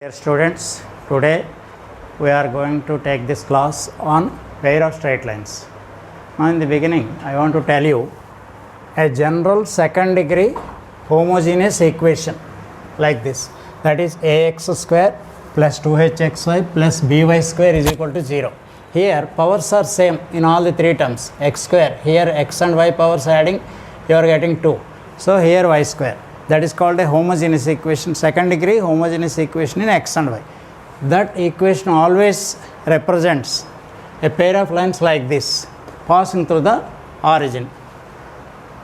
Dear students, today we are going to take this class on pair of straight lines. Now in the beginning I want to tell you a general second degree homogeneous equation like this, that is ax square plus 2hxy plus by square is equal to 0. Here powers are same in all the three terms, x square, here x and y powers adding you are getting 2. So here y square. That is called a homogeneous equation, second degree homogeneous equation in x and y. That equation always represents a pair of lines like this passing through the origin.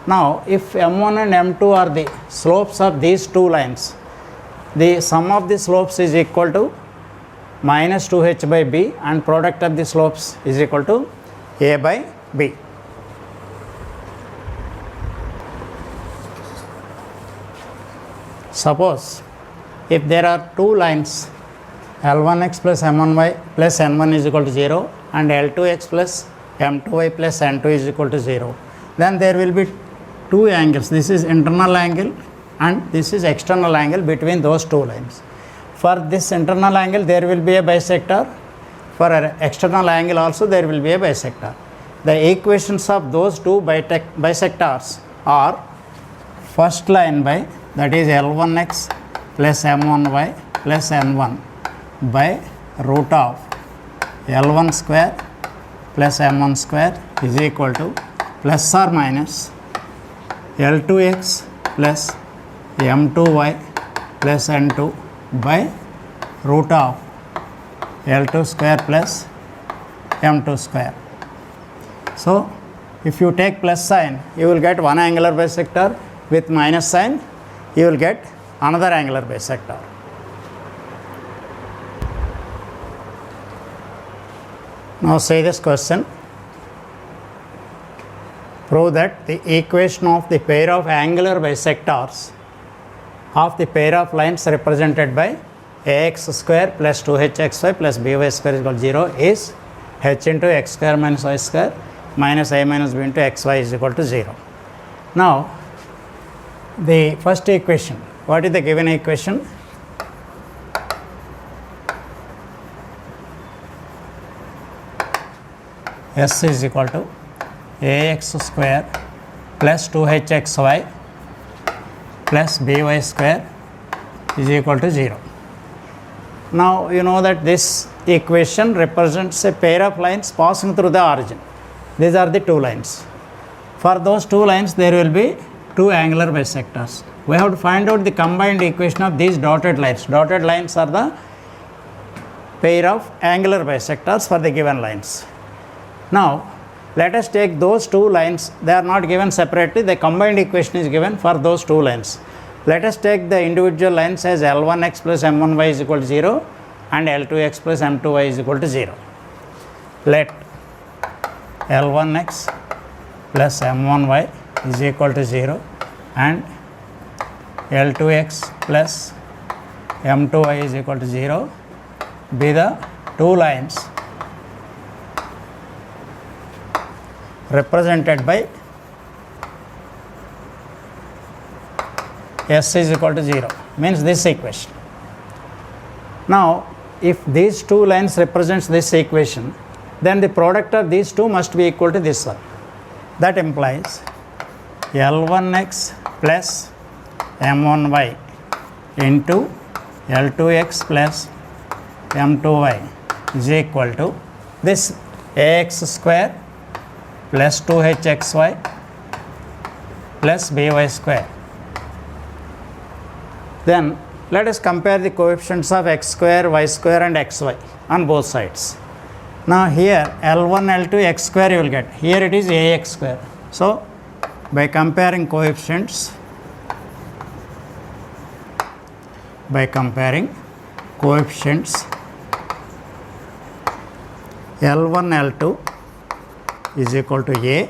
Now if m1 and m2 are the slopes of these two lines, the sum of the slopes is equal to minus 2h by b and product of the slopes is equal to a by b. Suppose if there are two lines L1x plus M1y plus N1 is equal to 0 and L2x plus M2y plus N2 is equal to 0, then there will be two angles. This is internal angle and this is external angle between those two lines. For this internal angle there will be a bisector, for an external angle also there will be a bisector. The equations of those two bisectors are first line by, that is L1x plus M1y plus N1 by root of L1 square plus M1 square is equal to plus or minus L2x plus M2y plus N2 by root of L2 square plus M2 square. So if you take plus sign, you will get one angular bisector. With minus sign, you will get another angular bisector. Now say this question. Prove that the equation of the pair of angular bisectors of the pair of lines represented by ax square plus 2hxy plus by square is equal to 0 is h into x square minus y square minus a minus b into xy is equal to 0. Now the first equation, what is the given equation? S is equal to ax square plus 2hxy plus by square is equal to 0. Now you know that this equation represents a pair of lines passing through the origin. These are the two lines. For those two lines there will be two angular bisectors. We have to find out the combined equation of these dotted lines. Dotted lines are the pair of angular bisectors for the given lines. Now let us take those two lines. They are not given separately. The combined equation is given for those two lines. Let us take the individual lines as L1x plus M1y is equal to 0 and L2x plus M2y is equal to 0. Let L1x plus M1y is equal to 0 and L2x plus M2y is equal to 0 be the two lines represented by S is equal to 0, means this equation. Now if these two lines represents this equation, then the product of these two must be equal to this one. That implies L1x plus M1y into L2x plus M2y is equal to this ax square plus 2hxy plus by square. Then let us compare the coefficients of x square, y square and xy on both sides. Now here L1, L2, x square you will get. Here it is ax square. So by comparing coefficients, L1, L2 is equal to a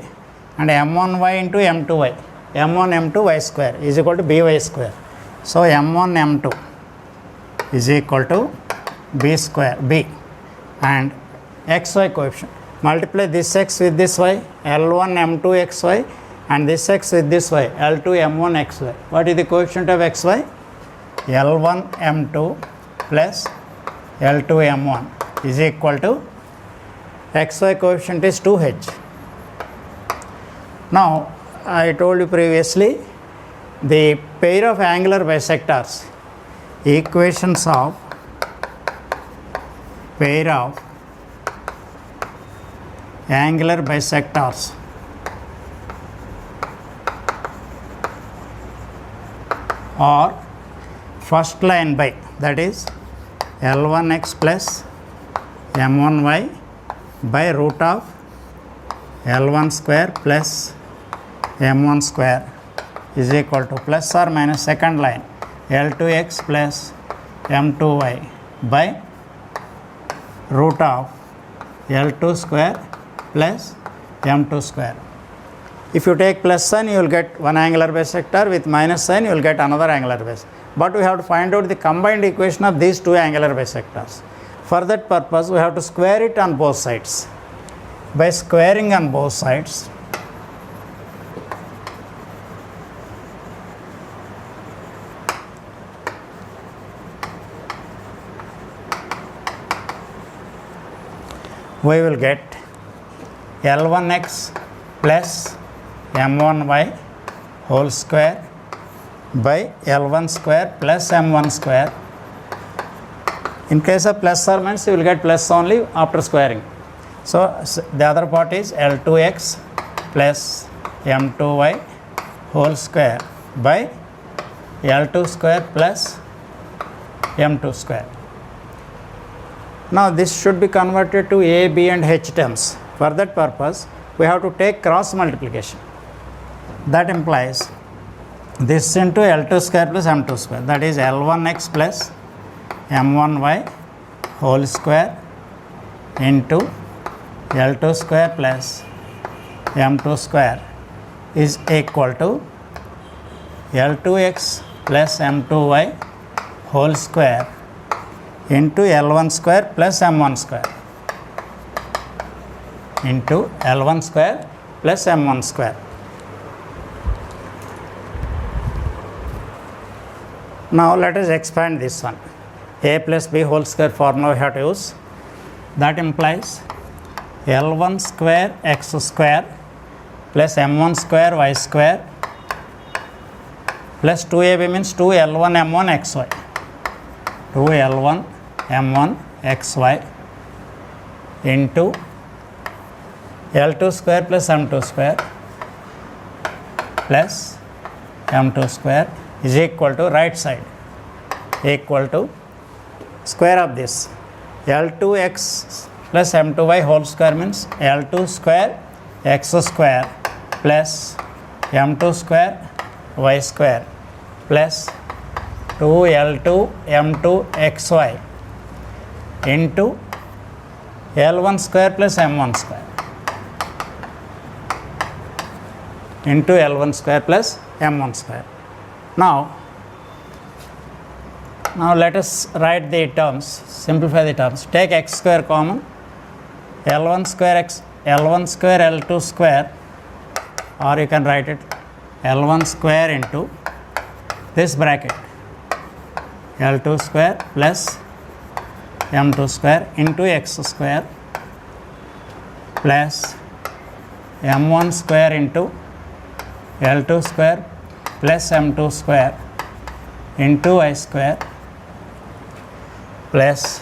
and M1y into M2y, M1, M2 y square is equal to by square. So M1, M2 is equal to b square, b, and xy coefficient. Multiply this x with this y, L1 M2 xy and this x with this y, L2 M1 xy. What is the coefficient of xy? L1 M2 plus L2 M1 is equal to xy coefficient is 2h. Now I told you previously the pair of angular bisectors, equations of pair of angular bisectors or first line by, that is L1x plus M1y by root of L1 square plus M1 square is equal to plus or minus second line L2x plus M2y by root of L2 square plus M2 square. If you take plus sign, you will get one angular bisector, with minus sign you will get another angular bisector. But we have to find out the combined equation of these two angular bisectors. For that purpose, we have to square it on both sides. By squaring on both sides, we will get L1x plus M1y whole square by L1 square plus M1 square. In case of plus or minus, you will get plus only after squaring. So the other part is L2x plus M2y whole square by L2 square plus M2 square. Now this should be converted to A, B and H terms. For that purpose, we have to take cross multiplication. That implies this into L2 square plus M2 square, that is L1x plus M1y whole square into L2 square plus M2 square is equal to L2x plus M2y whole square into L1 square plus M1 square into L1 square plus M1 square. Now let us expand this one. A plus B whole square formula we have to use. That implies L1 square x square plus M1 square y square plus 2AB means 2L1 M1 xy. 2L1 M1 xy into L2 square plus M2 square plus M2 square is equal to right side equal to square of this L2x plus M2y whole square means L2 square x square plus M2 square y square plus 2L2 M2 xy into L1 square plus M1 square into L1 square plus M1 square. Now let us write the terms, simplify the terms. Take x square common, L1 square x, L1 square L2 square, or you can write it L1 square into this bracket L2 square plus M2 square into x square plus M1 square into L2 square plus M2 square into y square plus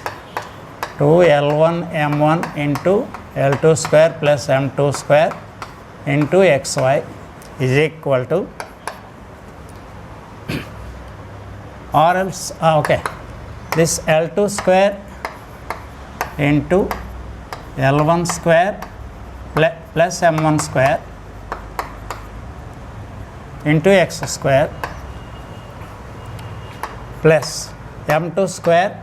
2L1 M1 into L2 square plus M2 square into xy is equal to, or else okay, this L2 square into L1 square plus M1 square into x square plus M2 square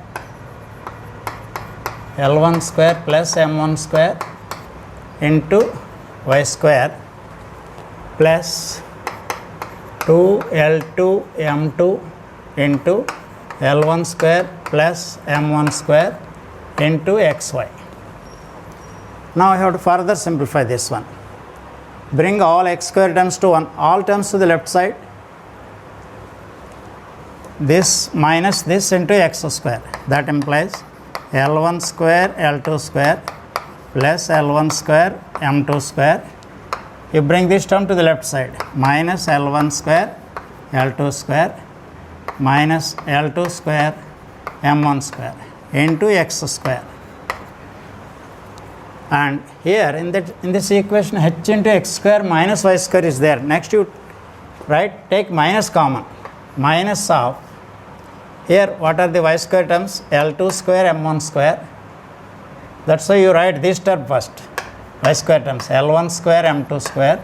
L1 square plus M1 square into y square plus 2L2 M2 into L1 square plus M1 square into xy. Now I have to further simplify this one. Bring all x square terms to 1, all terms to the left side. this minus this into x square. That implies L1 square L2 square plus L1 square M2 square. You bring this term to the left side, minus L1 square L2 square minus L2 square M1 square into x square. And here in this equation, h into x square minus y square is there. Next you take minus common, minus of, here what are the y square terms? L2 square M1 square. That's why you write this term first, y square terms, L1 square M2 square,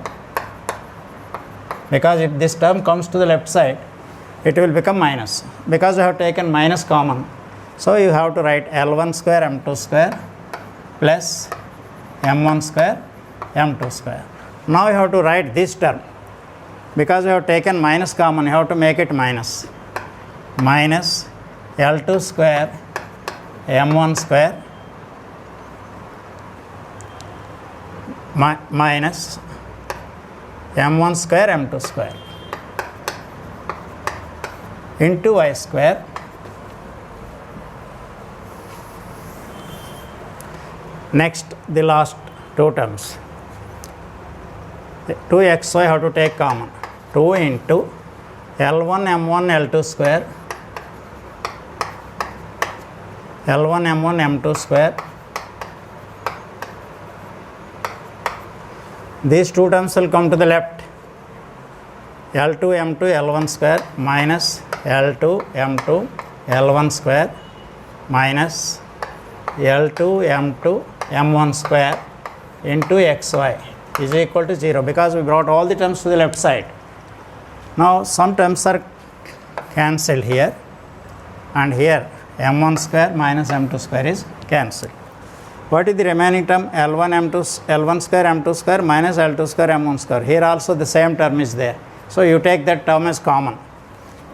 because if this term comes to the left side, it will become minus, because you have taken minus common. So you have to write L1 square M2 square plus M1 square M2 square. Now you have to write this term, because you have taken minus common, you have to make it minus, minus L2 square M1 square minus M1 square M2 square into y square next the last two terms. 2xy have to take common, 2 into L1 M1 L2 square L1 M1 M2 square. These two terms will come to the left, L2 M2 L1 square minus L2 M2 L1 square minus L2 M2 M1 square into xy is equal to 0, because we brought all the terms to the left side. Now some terms are cancelled here, and here M1 square minus M2 square is cancelled. What is the remaining term? L1 square M2 square minus L2 square M1 square. Here also the same term is there. So you take that term as common.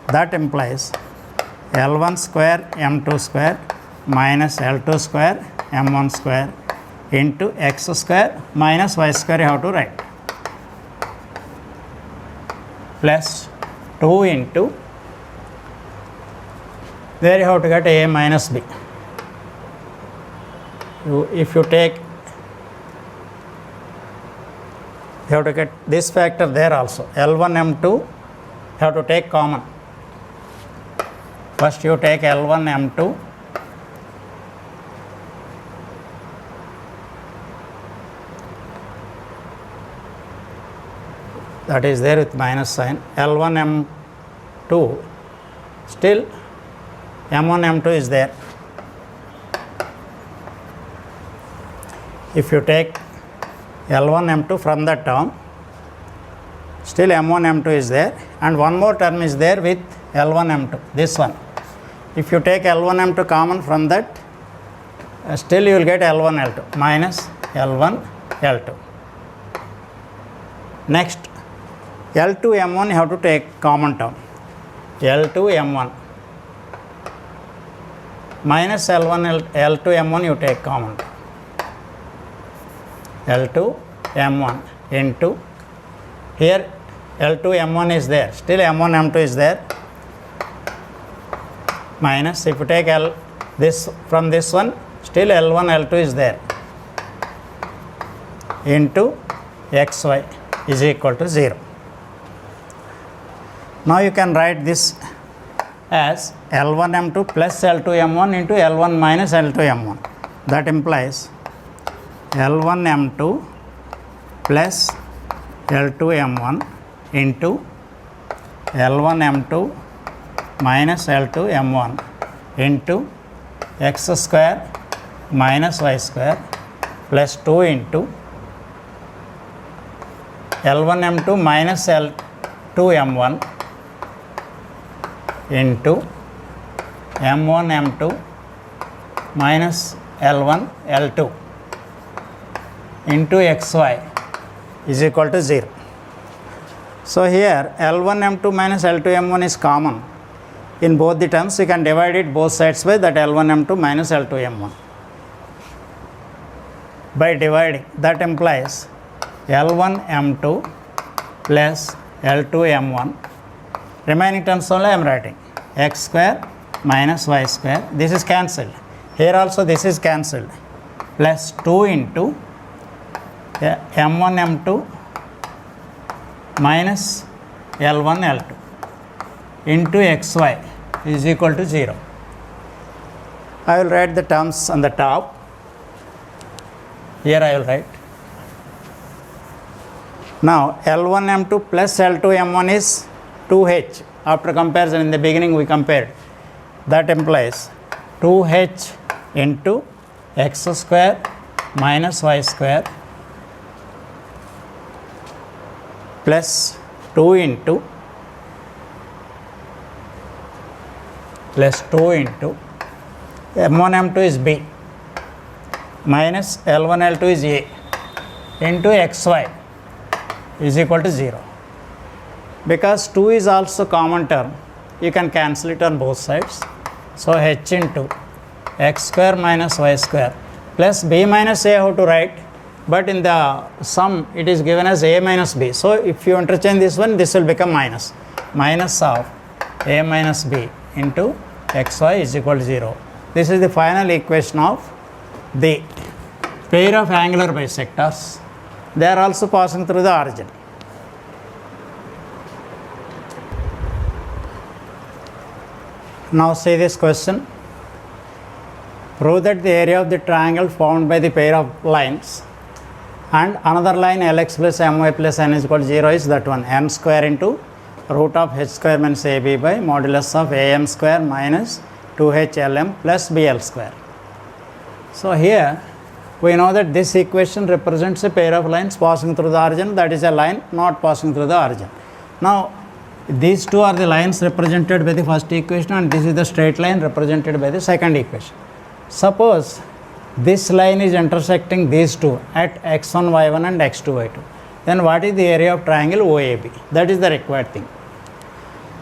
That implies L1 square M2 square minus L2 square M1 square into x square minus y square you have to write, plus 2 into, there you have to get a minus b. If you take, you have to get this factor there also, L1 M2 you have to take common. First you take L1 M2 that is there with minus sign, L1 M2, still M1 M2 is there. If you take L1 M2 from that term, still M1 M2 is there, and one more term is there with L1 M2, this one. If you take L1 M2 common from that, still you will get L1 L2 minus L1 L2. Next L2 M1 you have to take common term, L2 M1 minus L1 L2 M1 you take common, L2 M1 into, here L2 M1 is there, still M1 M2 is there, minus, if you take this from this one, still L1 L2 is there, into xy is equal to 0. Now you can write this as L1 M2 plus L2 M1 into L1 minus L2 M1. That implies L1 M2 plus L2 M1 into L1 M2 minus L2 M1 into x square minus y square plus 2 into L1 M2 minus L2 M1 into M1 M2 minus L1 L2 into xy is equal to 0. So here L1 M2 minus L2 M1 is common in both the terms. You can divide it both sides by that L1 M2 minus L2 M1. By dividing, that implies L1 M2 plus L2 M1. Remaining terms only I am writing. x square minus y square, this is cancelled, here also this is cancelled, plus 2 into m1 m2 minus L1 L2 into xy is equal to 0. I will write the terms on the top. Here I will write. Now L1 M2 plus L2 M1 is 2h. After comparison, in the beginning we compared. That implies 2h into x square minus y square plus 2 into m1 m2 is b minus L1 L2 is a into xy is equal to 0. Because 2 is also common term, you can cancel it on both sides. So h into x square minus y square plus b minus a, how to write, but in the sum it is given as a minus b. So if you interchange this one, this will become minus of a minus b into xy is equal to 0. This is the final equation of the pair of angular bisectors. They are also passing through the origin. Now see this question. Prove that the area of the triangle formed by the pair of lines and another line Lx plus My plus n is equal to 0 is that one, m square into root of h square minus ab by modulus of am square minus 2hlm plus bl square. So here we know that this equation represents a pair of lines passing through the origin, that is a line not passing through the origin. Now these two are the lines represented by the first equation and this is the straight line represented by the second equation. Suppose this line is intersecting these two at x1 y1 and x2 y2, then what is the area of triangle OAB? That is the required thing.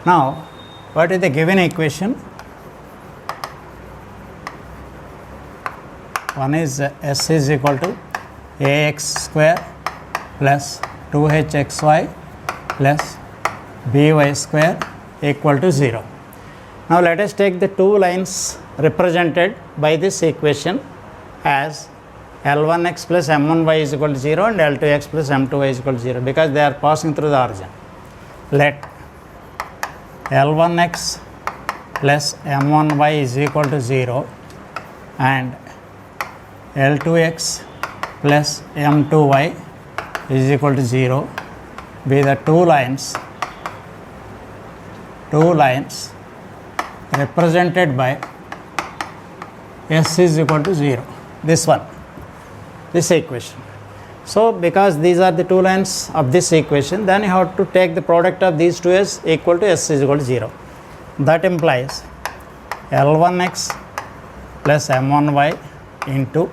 Now what is the given equation? One is s is equal to ax square plus 2hxy plus by square equal to 0. Now let us take the two lines represented by this equation as L1x plus M1y is equal to 0 and L2x plus M2y is equal to 0 because they are passing through the origin. Let L1x plus M1y is equal to 0 and L2x plus M2y is equal to 0 be the two lines represented by s is equal to 0, this one, this equation. So because these are the two lines of this equation, then you have to take the product of these two as equal to s is equal to 0. That implies L1x plus M1y into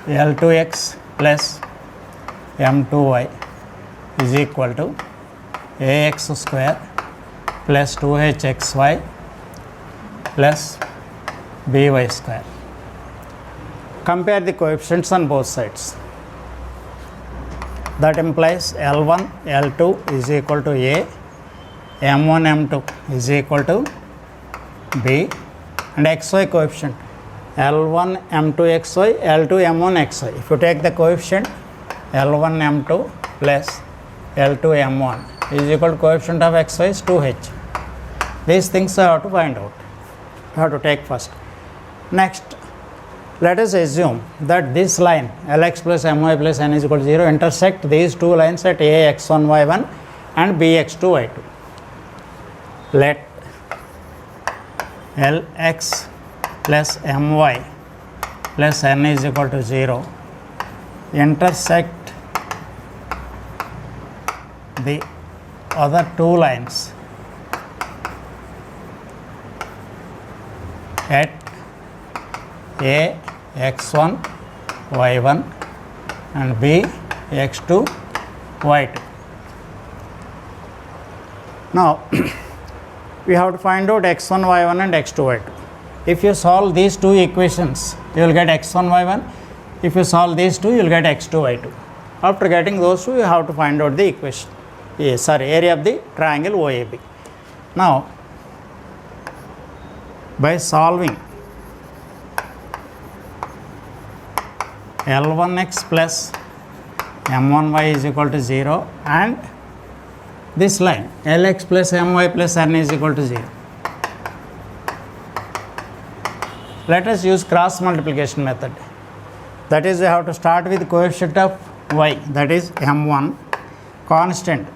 L2x plus M2y is equal to ax square plus 2hxy plus by square. Compare the coefficients on both sides. That implies L1 L2 is equal to a, M1 M2 is equal to b, and xy coefficient L1 M2 xy, L2 M1 xy. If you take the coefficient L1 M2 plus L2 M1 is equal to coefficient of xy is 2h. These things I have to find out. I have to take first. Next, let us assume that this line Lx plus My plus n is equal to 0 intersect these two lines at ax1 y1 and bx2 y2. Let Lx plus My plus n is equal to 0 intersect the other two lines at a x1 y1 and b x2 y2. Now we have to find out x1 y1 and x2 y2. If you solve these two equations, you will get x1 y1. If you solve these two, you will get x2 y2. After getting those two, you have to find out the equation, area of the triangle OAB. Now by solving L1x plus M1y is equal to 0 and this line Lx plus My plus n is equal to 0. Let us use cross multiplication method. That is, we have to start with coefficient of y, that is M1, constant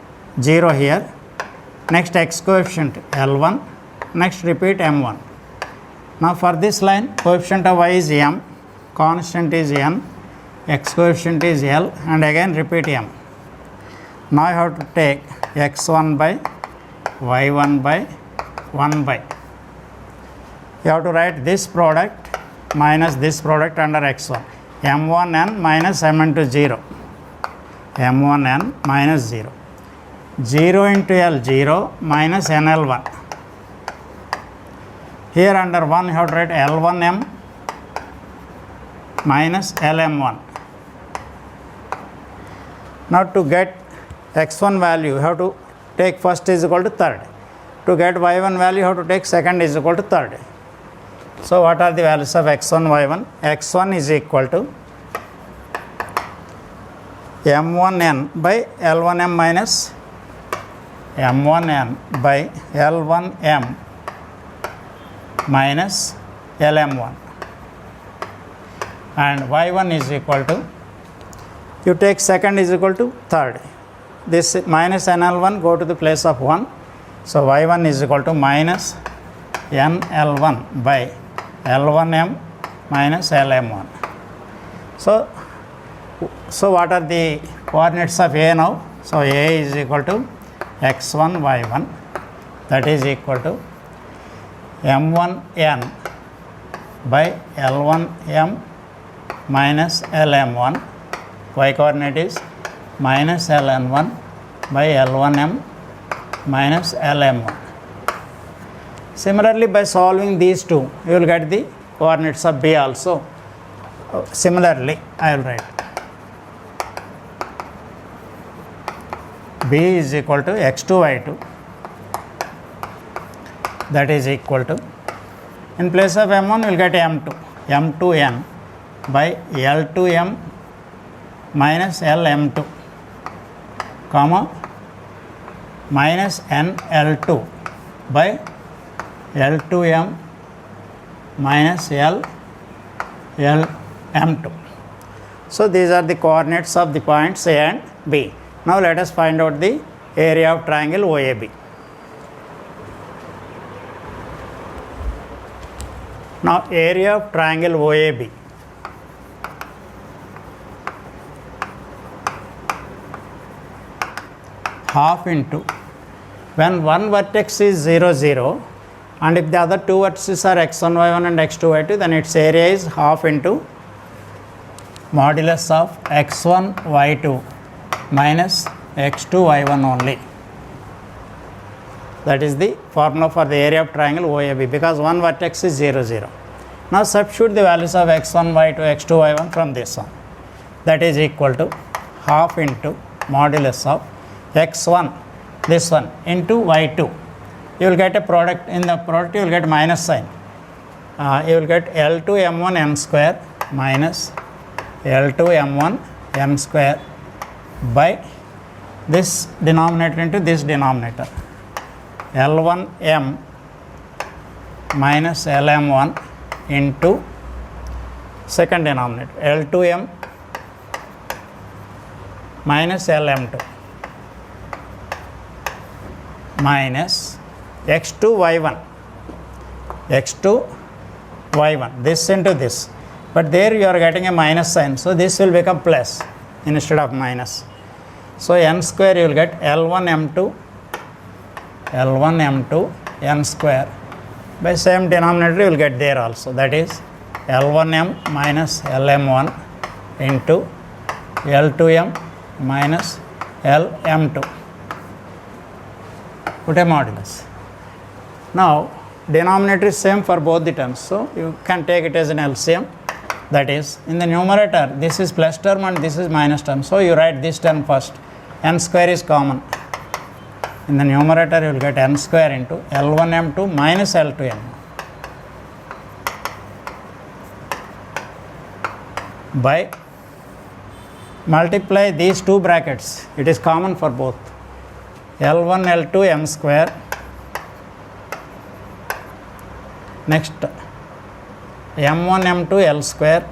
0 here, next x coefficient L1, next repeat M1. Now for this line, coefficient of y is m, constant is n, x coefficient is L, and again repeat m. Now I have to take x1 by y1 by 1 by. You have to write this product minus this product under x1. M1n minus m into 0. M1n minus 0. 0 into L 0 minus NL1. Here under 1 you have to write L1m minus LM1. Now to get x1 value you have to take first is equal to third. To get y1 value you have to take second is equal to third. So what are the values of x1, y1? x1 is equal to m1n by L1m minus m1n by L1m minus LM1, and y1 is equal to, you take second is equal to third. This minus NL1 go to the place of 1. So y1 is equal to minus NL1 by L1m minus LM1. So what are the coordinates of A now? So A is equal to x1 y1, that is equal to m1n by L1m minus LM1. Y coordinate is minus LN1 by L1m minus LM1. Similarly, by solving these two, you will get the coordinates of B also. Similarly, I will write B is equal to x2 y2, that is equal to, in place of m1 we will get m2, m2n by L2m minus LM2, comma minus NL2 by L2m minus LM2. So these are the coordinates of the points A and B. Now let us find out the area of triangle OAB. Now area of triangle OAB. Half into, when one vertex is 0, 0, and if the other two vertices are x1, y1 and x2, y2, then its area is half into modulus of x1, y2 minus x2, y1 only. That is the formula for the area of triangle OAB, because one vertex is 0, 0. Now substitute the values of x1, y2, x2, y1 from this one. That is equal to half into modulus of x1, this one, into y2. You will get a product, in the product you will get minus sign. You will get L2 m1 n square minus L2 m1 n square by this denominator into this denominator, L1 m minus LM1 into second denominator, L2 m minus LM2 minus x2 y1, x2 y1, this into this, but there you are getting a minus sign, so this will become plus instead of minus. So n square you will get L1 m2 n square by same denominator you will get there also, that is L1m minus LM1 into L2m minus LM2. Put a modulus. Now denominator is same for both the terms, so you can take it as an LCM. That is, in the numerator this is plus term and this is minus term, so you write this term first. N square is common. In the numerator you will get n square into L1m2 minus L2m. by multiply these two brackets, it is common for both, L1 L2 m square, next m1 m2 L square,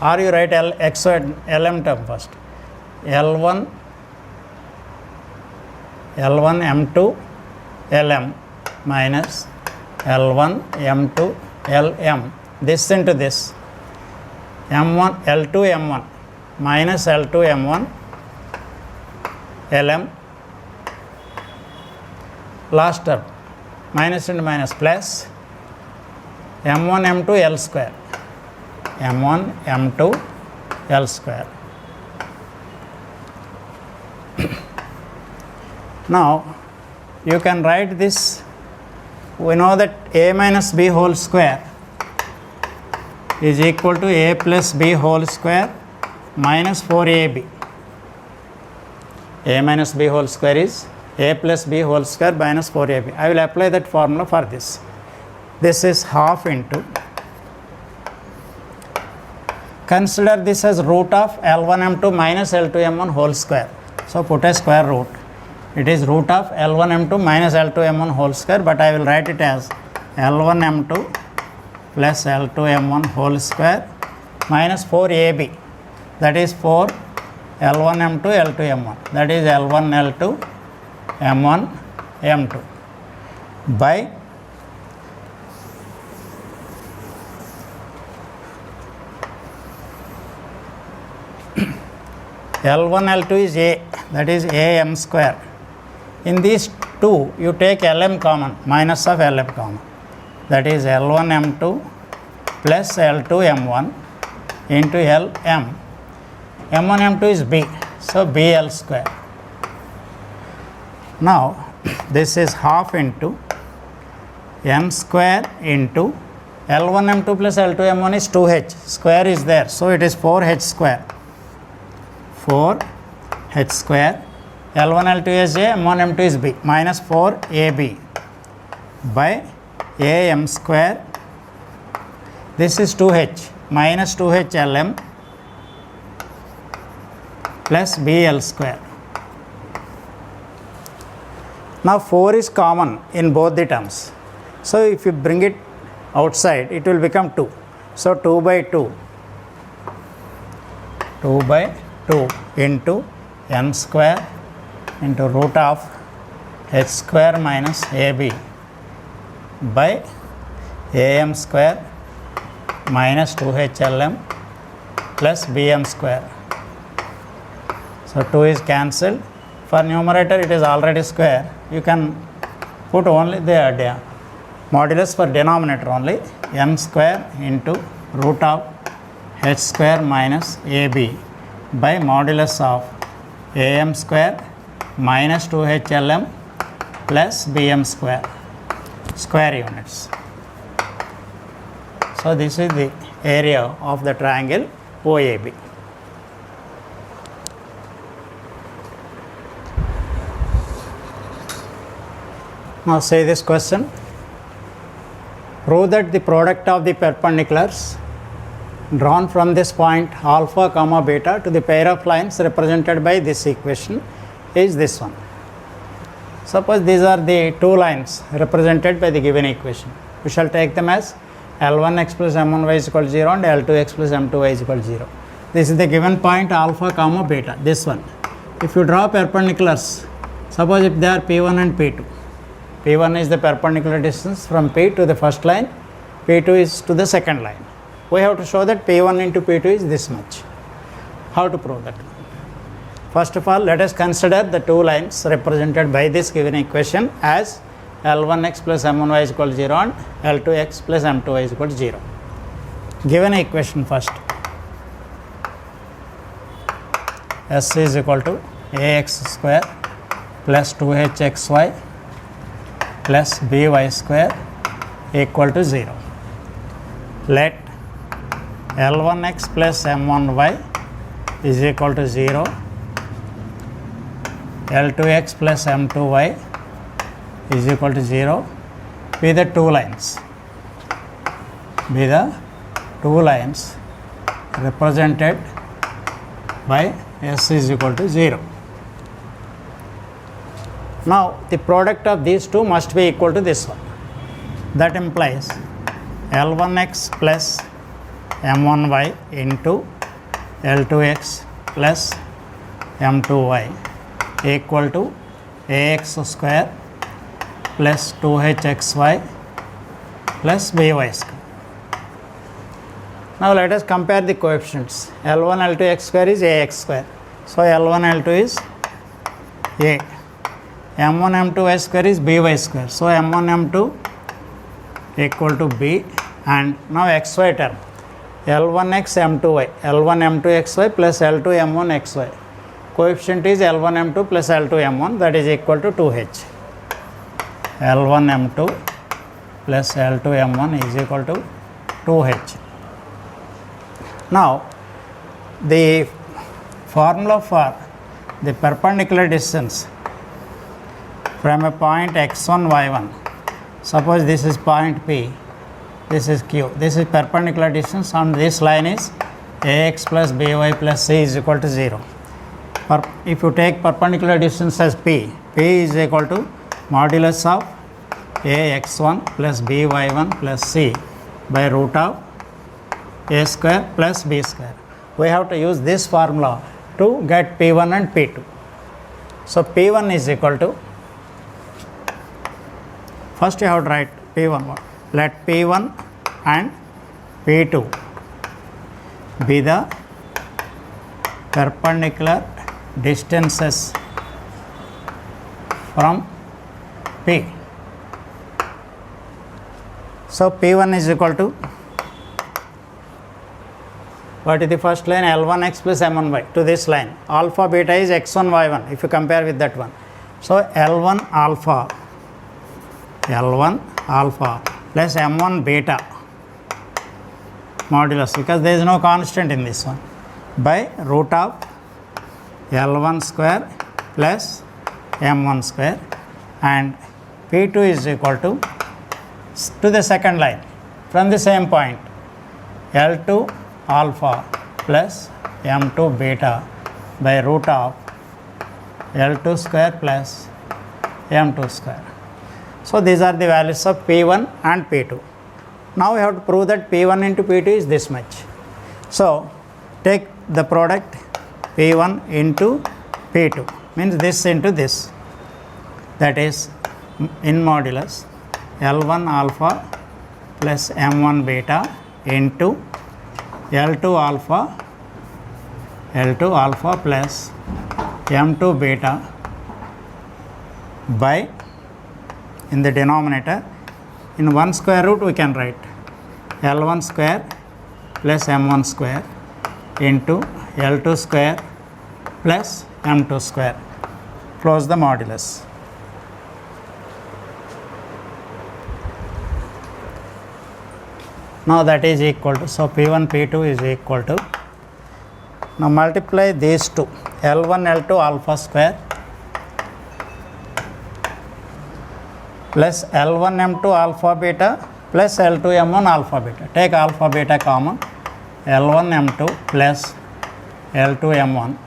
or you write x Lm term first, L1 m2 Lm minus L1 m2 Lm, this into this, m1 L2 m1 minus L2 m1 Lm, last term minus into minus plus m1 m2 L square, m1 m2 L square. Now you can write this, we know that a minus b whole square is equal to a plus b whole square minus 4ab. A minus b whole square is a plus b whole square minus 4ab. I will apply that formula for this. This is half into, consider this as root of L1 m2 minus L2 m1 whole square. So put a square root. It is root of L1 m2 minus L2 m1 whole square, but I will write it as L1 m2 plus L2 m1 whole square minus 4ab, that is 4 L1 m2 L2 m1, that is L1 L2 m1 m2 by L1 L2 is a, that is a m square. In these two you take Lm common, minus of Lm common, that is L1 m2 plus L2 m1 into Lm. m1 m2 is b, so bl square. Now this is half into m square into L1 m2 plus L2 m1 is 2h, square is there, so it is 4h square, 4h square, L1 L2 is a, m1 m2 is b, minus 4ab by am square, this is 2h, minus 2h Lm plus bl square. Now 4 is common in both the terms, so if you bring it outside it will become 2, so 2 by 2 into m square into root of h square minus ab by am square minus 2h Lm plus bm square. So 2 is cancelled. For numerator it is already square. You can put only the modulus for denominator only, m square into root of h square minus ab by modulus of am square minus 2h Lm plus bm square, square units. So this is the area of the triangle OAB. Now say this question. Prove that the product of the perpendiculars drawn from this point alpha comma beta to the pair of lines represented by this equation is this one. Suppose these are the two lines represented by the given equation. We shall take them as L1x plus M1y is equal to 0 and L2x plus M2y is equal to 0. This is the given point alpha comma beta, this one. If you draw perpendiculars, suppose if they are P1 and P2. P1 is the perpendicular distance from P to the first line, P2 is to the second line. We have to show that P1 into P2 is this much. How to prove that? First of all, let us consider the two lines represented by this given equation as L1x plus M1y is equal to 0 and L2x plus M2y is equal to 0. Given equation first. S is equal to ax square plus 2hxy plus by square equal to 0. Let L1x plus M1y is equal to 0, L2x plus M2y is equal to 0 be the two lines. represented by S is equal to 0. Now the product of these two must be equal to this one. That implies L1x plus M1y into L2x plus M2y equal to ax square plus 2hxy plus by square. Now let us compare the coefficients. L1 L2 x square is ax square. So L1 L2 is a. M1 M2 y square is by square. So M1 M2 equal to b, and now xy term L1x M2y, L1 M2 xy plus L2 M1 xy. Coefficient is L1 M2 plus L2 M1, that is equal to 2h. L1 M2 plus L2 M1 is equal to 2h. Now the formula for the perpendicular distance from a point x1 y1, suppose this is point P, this is Q, this is perpendicular distance, and this line is ax plus by plus c is equal to 0. If you take perpendicular distance as P, P is equal to modulus of ax1 plus by1 plus c by root of a square plus b square. We have to use this formula to get P1 and P2. So P1 is equal to, first you have to write P1. Let P1 and P2 be the perpendicular distances from P. So P1 is equal to, what is the first line? L1x plus M1y to this line. Alpha beta is x1 y1 if you compare with that one. So L1 alpha plus M1 beta modulus, because there is no constant in this one, by root of L1 square plus M1 square, and P2 is equal to the second line from the same point, L2 alpha plus M2 beta by root of L2 square plus M2 square. So these are the values of P1 and P2. Now we have to prove that P1 into P2 is this much. So take the product P1 into P2, means this into this, that is in modulus L1 alpha plus M1 beta into L2 alpha plus M2 beta by, in the denominator, in one square root we can write L1 square plus M1 square into L2 square plus M2 square. Close the modulus. Now that is equal to, so P1 P2 is equal to, now multiply these two, L1 L2 alpha square plus L1 M2 alpha beta plus L2 M1 alpha beta. Take alpha beta common, L1 M2 plus L2 M1,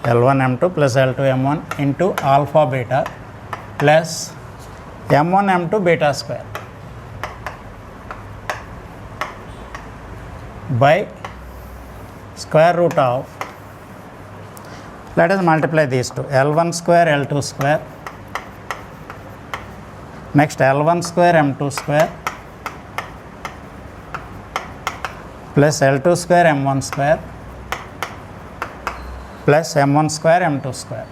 L1 M2 plus L2 M1 into alpha beta plus M1 M2 beta square by square root of, let us multiply these two, L1 square L2 square, next L1 square M2 square plus L2 square M1 square plus M1 square M2 square.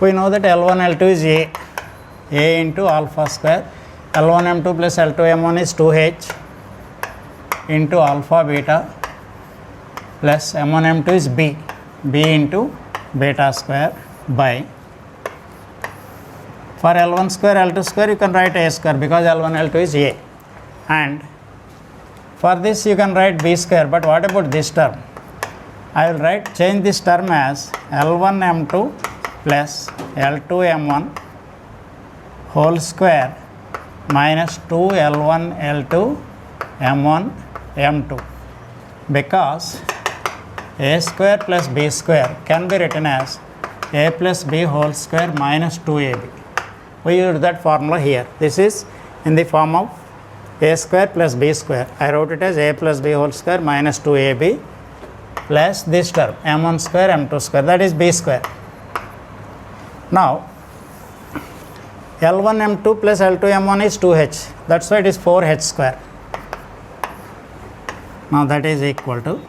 We know that L1 L2 is A into alpha square, L1 M2 plus L2 M1 is 2H into alpha beta plus M1 M2 is B into beta square by, for L1 square L2 square you can write A square because L1 L2 is A, and for this you can write B square, but what about this term? I will change this term as L1 M2 plus L2 M1 whole square minus 2 L1 L2 M1 M2, because a square plus b square can be written as a plus b whole square minus 2ab. We use that formula here. This is in the form of a square plus b square. I wrote it as a plus b whole square minus 2ab plus this term m1 square m2 square, that is b square. Now L1 M2 plus L2 M1 is 2h, that's why it is 4h square. Now that is equal to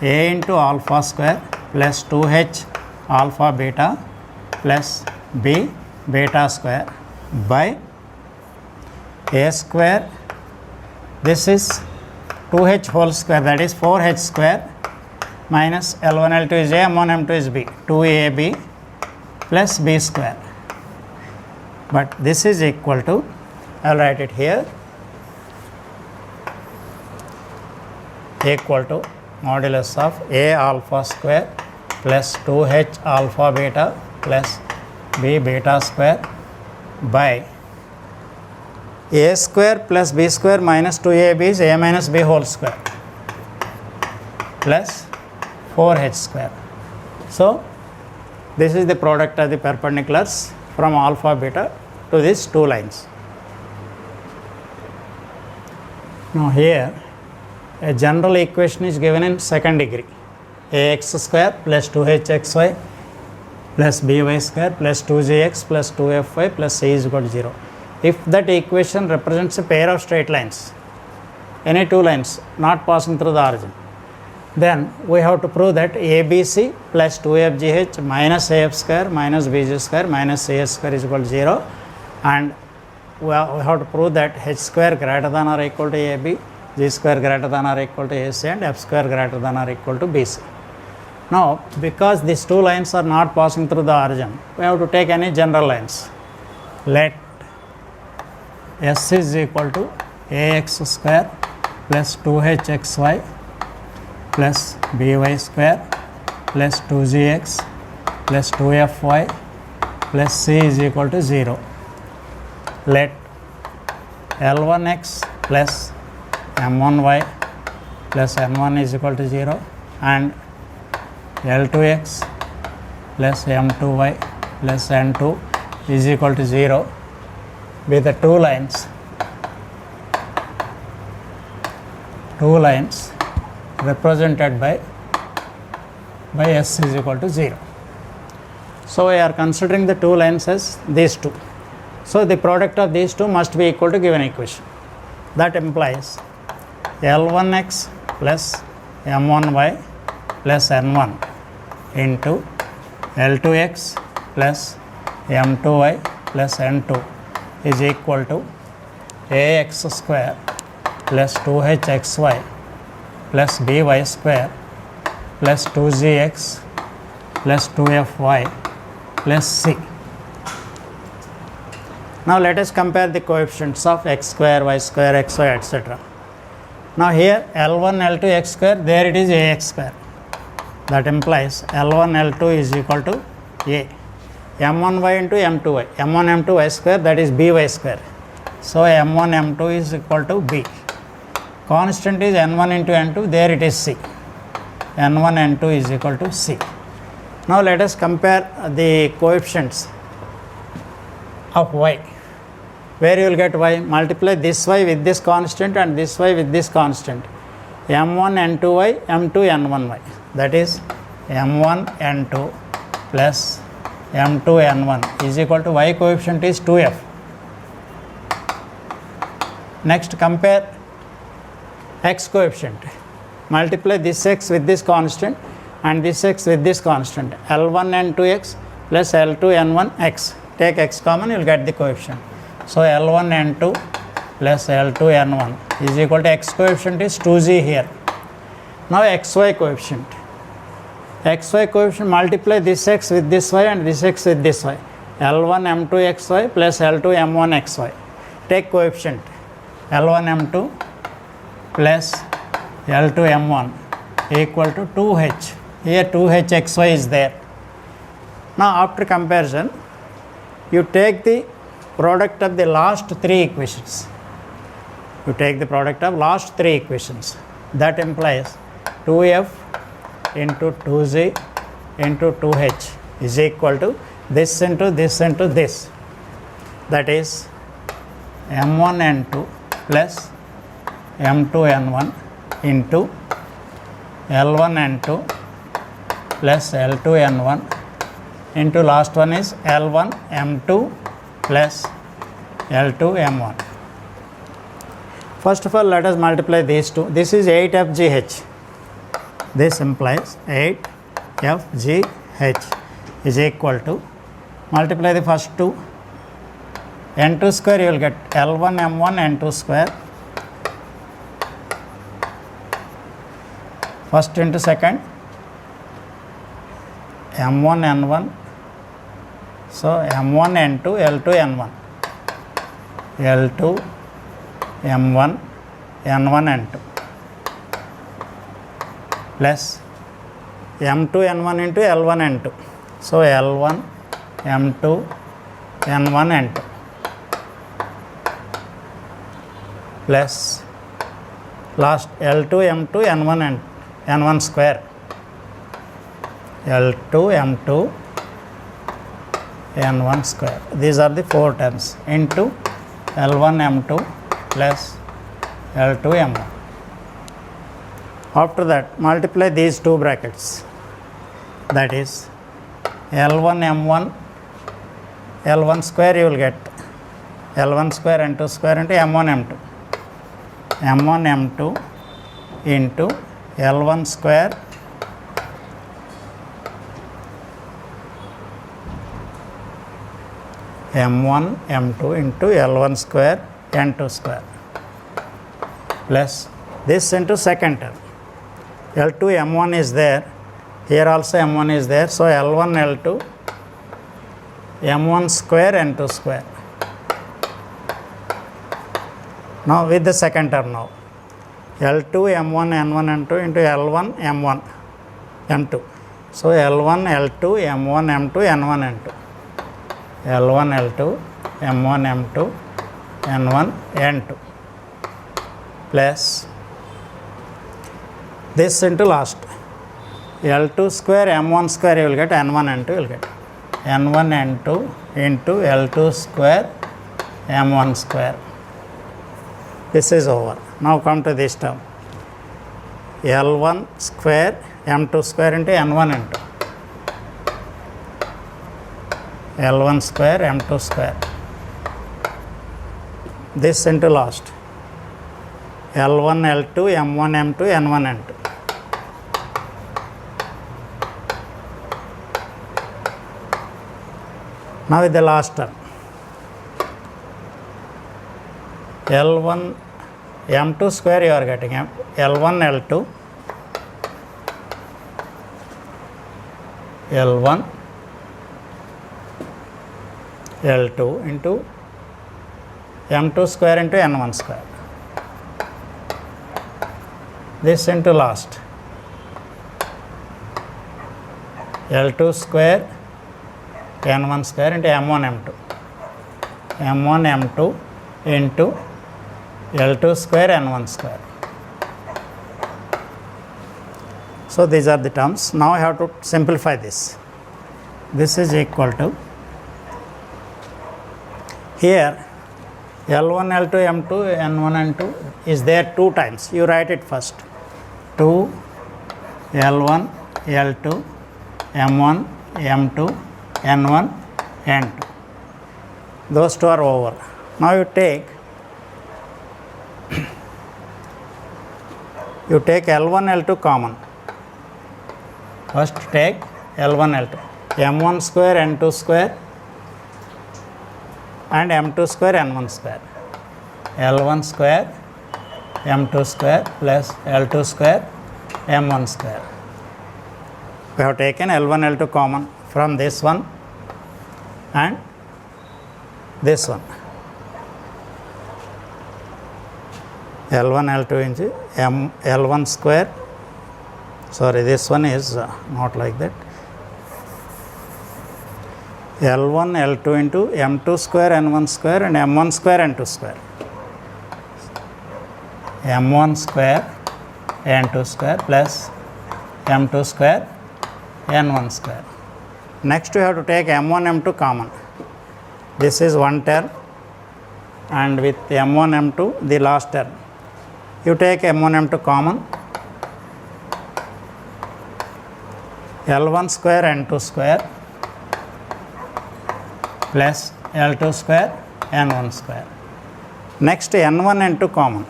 a into alpha square plus 2h alpha beta plus b beta square by a square, this is 2h whole square, that is 4h square, minus L1 L2 is a, M1 M2 is b, 2ab plus b square. But this is equal to, I will write it here, equal to modulus of a alpha square plus 2h alpha beta plus b beta square by a square plus b square minus 2ab is a minus b whole square plus 4h square. So this is the product of the perpendiculars from alpha beta to these two lines. Now here a general equation is given in second degree, ax square plus 2hxy plus by square plus 2gx plus 2fy plus c is equal to 0. If that equation represents a pair of straight lines, any two lines not passing through the origin, then we have to prove that abc plus 2fgh minus af square minus bg square minus cs square is equal to 0, and we have to prove that h square greater than or equal to ab, g square greater than or equal to ac, and f square greater than or equal to bc. Now because these two lines are not passing through the origin, we have to take any general lines. Let s is equal to ax square plus 2hxy plus by square plus 2gx plus 2fy plus c is equal to 0. Let L1x plus M1y plus N1 is equal to 0 and L2x plus M2y plus N2 is equal to 0 with the two lines represented by s is equal to 0. So we are considering the two lines as these two. So the product of these two must be equal to given equation. That implies L1x plus M1y plus N1 into L2x plus M2y plus N2 is equal to ax square plus 2hxy plus by square plus 2gx plus 2fy plus c. Now let us compare the coefficients of x square, y square, xy, etc. Now here L1, L2, x square, there it is ax square. That implies L1, L2 is equal to a. M1y into M2y, M1, M2y square, that is by square. So M1, M2 is equal to b. Constant is N1 into N2, there it is c. N1, N2 is equal to c. Now let us compare the coefficients of y. Where you will get y? Multiply this y with this constant and this y with this constant. M1 N2y, M2 N1y. That is M1 N2 plus M2 N1 is equal to y coefficient is 2f. Next compare x coefficient. Multiply this x with this constant and this x with this constant. L1 N2x plus L2 N1 x. Take x common, you will get the coefficient. So L1 N2 plus L2 N1 is equal to x coefficient is 2g here. Now xy coefficient. Xy coefficient, multiply this x with this y and this x with this y. L1 M2 xy plus L2 M1 xy. Take coefficient L1 M2 plus L2 M1 equal to 2h. Here 2h xy is there. Now after comparison, you take the product of the last three equations. You take the product of last three equations. That implies 2f into 2z into 2h is equal to this into this into this. That is m1n2 plus m2n1 into L1n2 plus L2n1 into last one is L1 m2 plus L2 m1. First of all, let us multiply these two. This is 8fgh. This implies 8fgh is equal to, multiply the first two, n2 square you will get L1 m1 n2 square, first into second, m1 n1, so m1 n2 L2 n1, L2 m1 n1 n2 plus m2 n1 into L1 n2, so L1 m2 n1 n2 plus last L2 m2 n1 n1 square, L2 m2 n1 square. These are the four terms into L1 m2 plus L2 m1. After that, multiply these two brackets, that is L1 m1 L1 square you will get L1 square n2 square into m1 m2, m1 m2 into L1 square m1 m2 into L1 square n2 square plus this into second term, L2 m1 is there, here also m1 is there, so L1 L2 m1 square n2 square. Now with the second term now, L2 m1 n1 n2 into L1 m1 m2, so L1 L2 m1 m2 n1 n2, L1 L2 m1 m2 n1 n2 plus this into last, L2 square m1 square you will get n1 n2 you will get n1 n2 into L2 square m1 square. This is over. Now come to this term, L1 square m2 square into n1 n2, L1 square m2 square, this into last, L1 L2 m1 m2 n1 n2. Now with the last term, L1 m2 square you are getting L1 L2 L1 L2 into m2 square into n1 square, this into last, L2 square n1 square into m1 m2, m1 m2 into L2 square n1 square. So these are the terms. Now I have to simplify this. This is equal to, here L1 L2 m2 n1 n2 is there two times. You write it first, 2 L1 L2 m1 m2 n1 n2. Those two are over. Now you take L1 L2 common. First take L1 L2, m1 square n2 square and m2 square n1 square, L1 square m2 square plus L2 square m1 square. We have taken L1 L2 common from this one and this one, L1 L2 into L1 square, sorry this one is not like that, L1 L2 into M2 square N1 square and M1 square N2 square. M1 square N2 square plus M2 square N1 square. Next we have to take M1 M2 common. This is one term, and with M1 M2 the last term. You take M1 M2 common. L1 square N2 square plus L2 square N1 square. Next N1 N2 common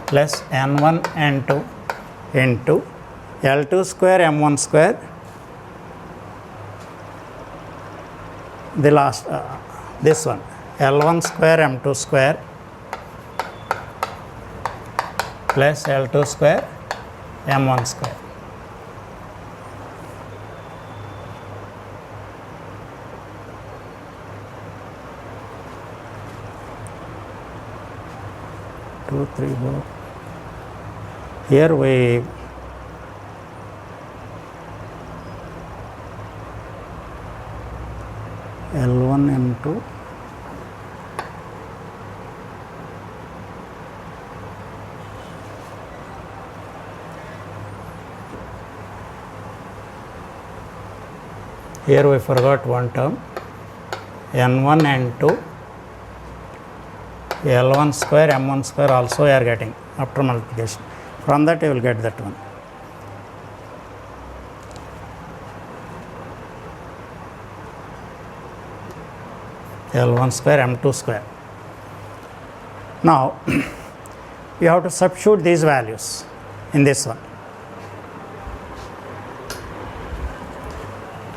plus N1 N2 into L2 square M1 square, the last this one L1 square M2 square plus L2 square M1 square. Two, three, four. Here we L1 M2 here we forgot one term, N1 N2 L1 square M1 square also we are getting after multiplication. From that you will get that one. L1 square M2 square. Now you have to substitute these values in this one.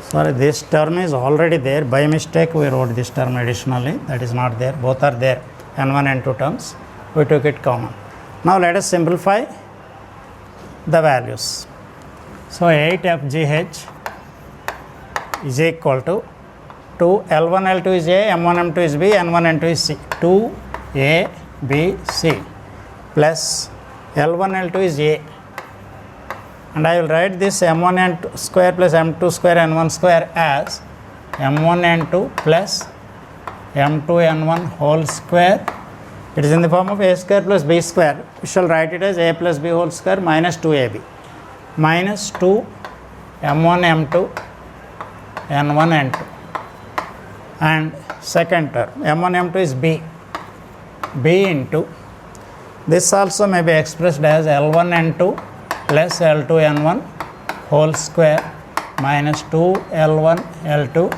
Sorry, this term is already there. By mistake we wrote this term additionally. That is not there. Both are there. N1 N2 terms. We took it common. Now let us simplify the values. So 8FGH is equal to 2 L1 L2 is A, M1 M2 is B, N1 N2 is C. 2 A B C plus L1 L2 is A, and I will write this M1 N2 square plus M2 square N1 square as M1 N2 plus M2 N1 whole square. It is in the form of A square plus B square. We shall write it as A plus B whole square minus 2AB minus 2 M1 M2 N1 N2, and second term M1 M2 is B into this also may be expressed as L1 N2 plus L2 N1 whole square minus 2 L1 L2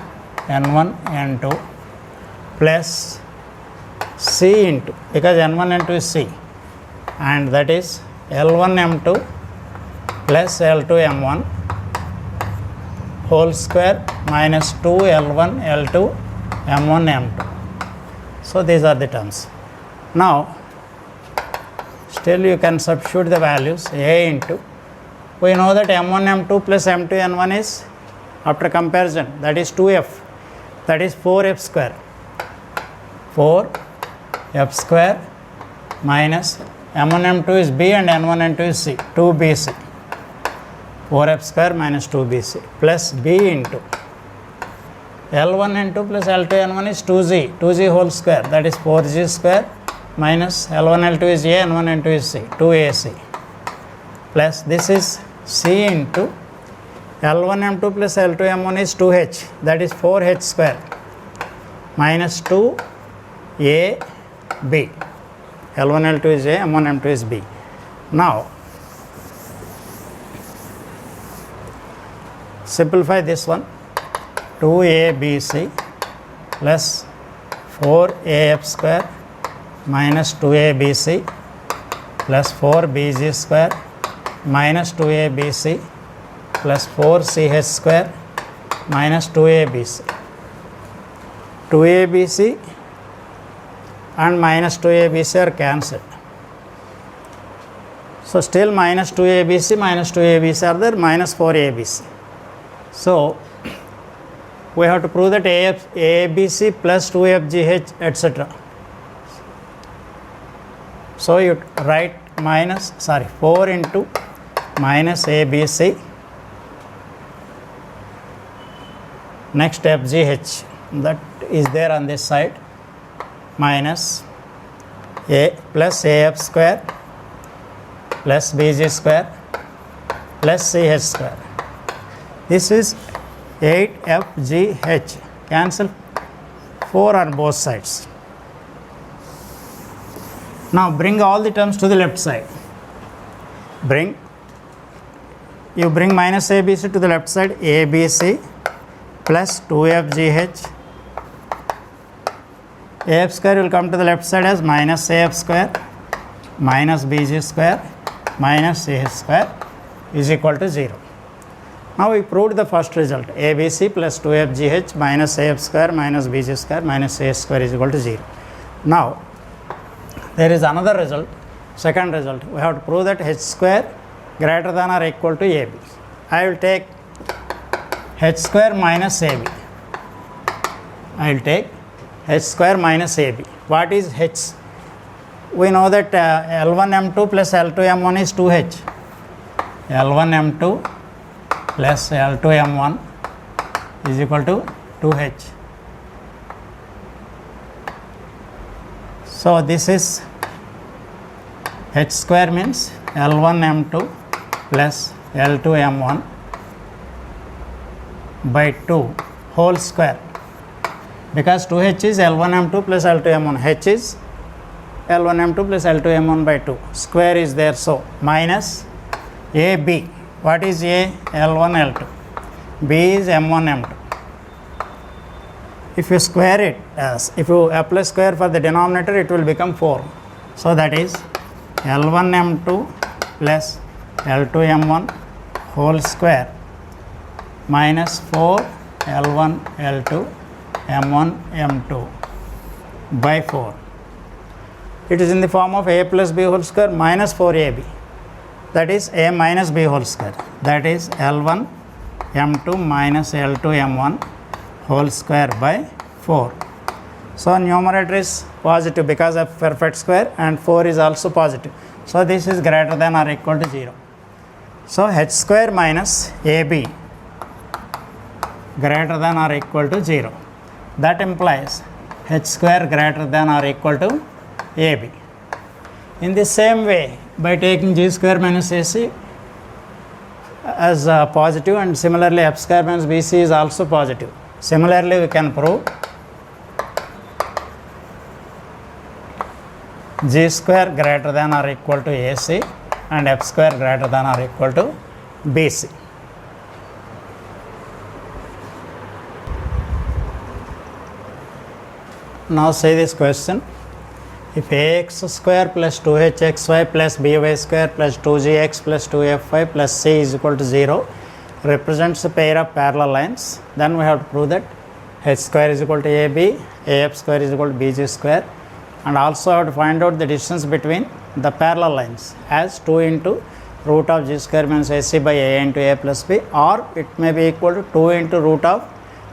N1 N2 plus C into, because N1 N2 is C, and that is L1 M2 plus L2 M1 whole square minus 2 L1 L2 M1 M2. So these are the terms. Now still you can substitute the values. A into, we know that M1 M2 plus M2 N1 is, after comparison, that is 2F, that is 4F square, 4F square minus M1 M2 is B and N1 N2 is C, 2BC, 4F square minus 2BC plus B into L1 N2 plus L2 N1 is 2G whole square, that is 4G square minus L1 L2 is A, N1 N2 is C, 2AC plus this is C into L1 M2 plus L2 M1 is 2H, that is 4H square minus 2AB. L1 L2 is A, M1 M2 is B. Now simplify this one. 2ABC plus 4AF square minus 2ABC plus 4BG square minus 2ABC plus 4CH square minus 2ABC. 2ABC and minus 2ABC are cancelled. So still minus 2ABC are there, minus 4ABC. So we have to prove that ABC plus 2FGH etc. So you write 4 into minus ABC Next FGH, that is there on this side, minus A plus AF square plus BG square plus CH square. This is 8FGH. Cancel 4 on both sides. Now bring all the terms to the left side. You bring minus ABC to the left side, ABC plus 2FGH. AF square will come to the left side as minus AF square minus BG square minus CH square is equal to 0. Now we proved the first result, ABC plus 2FGH minus AF square minus BG square minus CH square is equal to 0. Now there is another result, second result. We have to prove that H square greater than or equal to AB. I will take H square minus AB. I will take H square minus AB. What is H? We know that L1M2 plus L2M1 is 2H. L1M2 plus L2M1 is equal to 2H. So this is H square means L1M2 plus L2M1 by 2 whole square, because 2H is L1M2 plus L2M1, H is L1M2 plus L2M1 by 2, square is there, so minus AB. What is A? L1 L2, B is M1 M2. If you square it, if you apply square for the denominator, it will become 4. So that is L1 M2 plus L2 M1 whole square minus 4 L1 L2 M1 M2 by 4. It is in the form of A plus B whole square minus 4AB. That is A minus B whole square. That is L1 M2 minus L2 M1 whole square by 4. So numerator is positive because of perfect square, and 4 is also positive. So this is greater than or equal to 0. So H square minus AB greater than or equal to 0. That implies H square greater than or equal to AB. In the same way, by taking G square minus AC as positive, and similarly F square minus BC is also positive. Similarly, we can prove G square greater than or equal to AC and F square greater than or equal to BC. Now say this question. If ax square plus 2hxy plus by square plus 2gx plus 2fy plus c is equal to 0 represents a pair of parallel lines, then we have to prove that h square is equal to ab, af square is equal to bg square, and also have to find out the distance between the parallel lines as 2 into root of g square minus ac by a into a plus b, or it may be equal to 2 into root of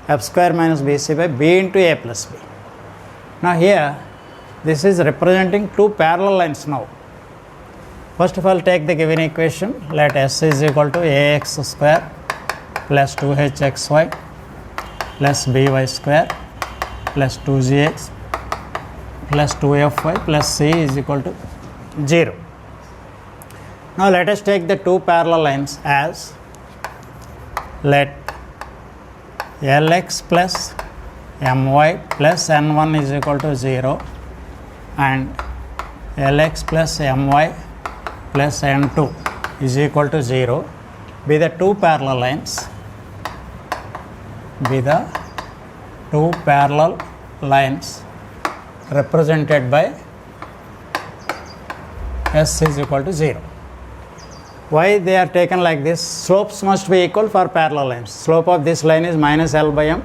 f square minus bc by b into a plus b. Now here this is representing two parallel lines now. First of all, take the given equation. Let s is equal to ax square plus 2hxy plus by square plus 2gx plus 2fy plus c is equal to 0. Now let us take the two parallel lines as, let lx plus my plus n1 is equal to 0 and lx plus my plus n2 is equal to 0 be the two parallel lines, represented by s is equal to 0. Why they are taken like this? Slopes must be equal for parallel lines. Slope of this line is minus L by m.